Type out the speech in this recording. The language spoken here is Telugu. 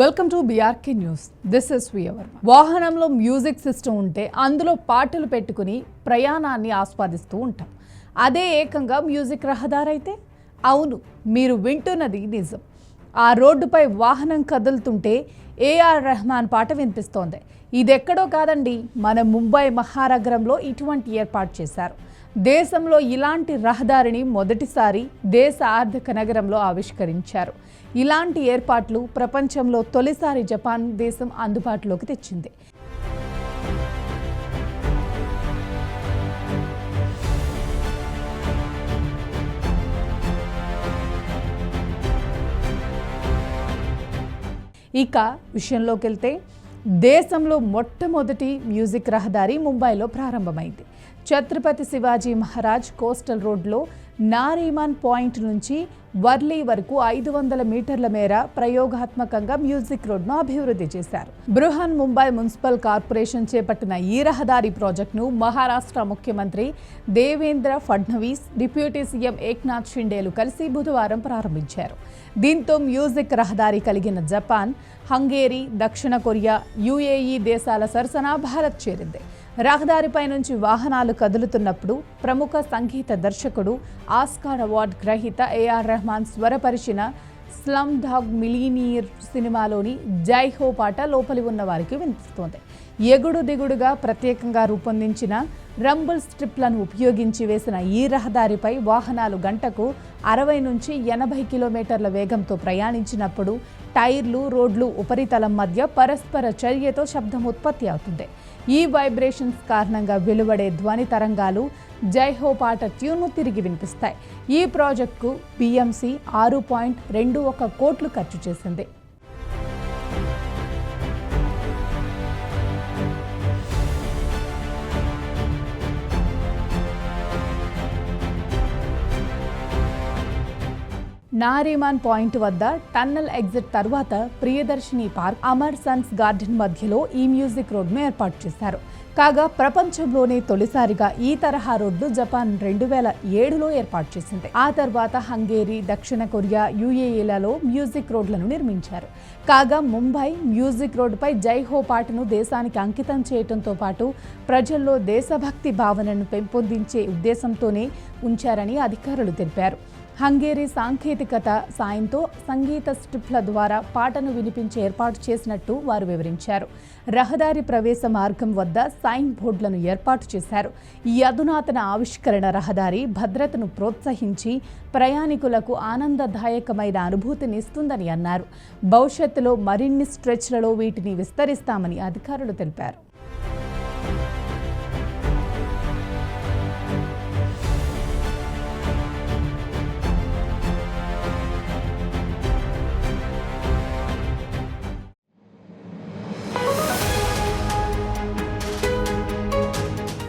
Welcome to BRK news. This is viewer. వాహనంలో మ్యూజిక్ సిస్టమ్ ఉంటే అందులో పాటలు పెట్టుకుని ప్రయాణాన్ని ఆస్వాదిస్తూ ఉంటాం. అదే ఏకంగా మ్యూజిక్ రహదారైతే? అవును, మీరు వింటున్నది నిజం. ఆ రోడ్డుపై వాహనం కదులుతుంటే ఏఆర్ రెహమాన్ పాట వినిపిస్తోంది. ఇదెక్కడో కాదండి, మన ముంబై మహానగరంలో ఇటువంటి ఏర్పాటు చేశారు. దేశంలో ఇలాంటి రహదారిని మొదటిసారి దేశ ఆర్థిక నగరంలో ఆవిష్కరించారు. ఇలాంటి ఏర్పాట్లు ప్రపంచంలో తొలిసారి జపాన్ దేశం అందుబాటులోకి తెచ్చింది. ఇక విషయంలోకి వెళ్తే, దేశంలో మొట్టమొదటి మ్యూజిక్ రహదారి ముంబైలో ప్రారంభమైంది. ఛత్రపతి శివాజీ మహారాజ్ కోస్టల్ రోడ్లో నారీమన్ పాయింట్ నుంచి వర్లీ వరకు 500 మీటర్ల మేర ప్రయోగాత్మకంగా మ్యూజిక్ రోడ్ను అభివృద్ధి చేశారు. బృహన్ ముంబై మున్సిపల్ కార్పొరేషన్ చేపట్టిన ఈ రహదారి ప్రాజెక్టును మహారాష్ట్ర ముఖ్యమంత్రి దేవేంద్ర ఫడ్నవీస్, డిప్యూటీ సీఎం ఏక్నాథ్ షిండేలు కలిసి బుధవారం ప్రారంభించారు. దీంతో మ్యూజిక్ రహదారి కలిగిన జపాన్, హంగేరీ, దక్షిణ కొరియా, యుఏఈ దేశాల సరసన భారత్ చేరింది. రహదారిపై నుంచి వాహనాలు కదులుతున్నప్పుడు ప్రముఖ సంగీత దర్శకుడు, ఆస్కార్ అవార్డు గ్రహీత ఏఆర్ రెహమాన్ స్వరపరిచిన స్లమ్ డాగ్ మిలీనియర్ సినిమాలోని జై హో పాట లోపలి ఉన్న వారికి వినిపిస్తోంది. ఎగుడు దిగుడుగా ప్రత్యేకంగా రూపొందించిన రంబుల్ స్ట్రిప్లను ఉపయోగించి వేసిన ఈ రహదారిపై వాహనాలు గంటకు 60 నుంచి 80 కిలోమీటర్ల వేగంతో ప్రయాణించినప్పుడు టైర్లు, రోడ్లు ఉపరితలం మధ్య పరస్పర చర్యతో శబ్దం ఉత్పత్తి అవుతుంది. ఈ వైబ్రేషన్స్ కారణంగా వెలువడే ధ్వని తరంగాలు జైహో పాట ట్యూన్ను తిరిగి వినిపిస్తాయి. ఈ ప్రాజెక్టుకు BMC 6.21 కోట్లు ఖర్చు చేసింది. నారీమాన్ పాయింట్ వద్ద టన్నల్ ఎగ్జిట్ తర్వాత Priyadarshini park, Amar Sons garden మధ్యలో ఈ మ్యూజిక్ రోడ్ను ఏర్పాటు చేశారు. కాగా ప్రపంచంలోనే తొలిసారిగా ఈ తరహా రోడ్లు జపాన్ 2007లో ఏర్పాటు చేసింది. ఆ తర్వాత హంగేరీ, దక్షిణ కొరియా, యుఏఈలలో మ్యూజిక్ రోడ్లను నిర్మించారు. కాగా ముంబై మ్యూజిక్ రోడ్డుపై జై హో పాటను దేశానికి అంకితం చేయడంతో పాటు ప్రజల్లో దేశభక్తి భావనను పెంపొందించే ఉద్దేశంతోనే ఉంచారని అధికారులు తెలిపారు. హంగేరీ సాంకేతికత సాయంతో సంగీత స్ట్రిప్ల ద్వారా పాటను వినిపించే ఏర్పాటు చేసినట్టు వారు వివరించారు. రహదారి ప్రవేశ మార్గం వద్ద సైన్ బోర్డులను ఏర్పాటు చేశారు. ఈ అధునాతన ఆవిష్కరణ రహదారి భద్రతను ప్రోత్సహించి ప్రయాణికులకు ఆనందదాయకమైన అనుభూతిని ఇస్తుందని అన్నారు. భవిష్యత్తులో మరిన్ని స్ట్రెచ్లలో వీటిని విస్తరిస్తామని అధికారులు తెలిపారు.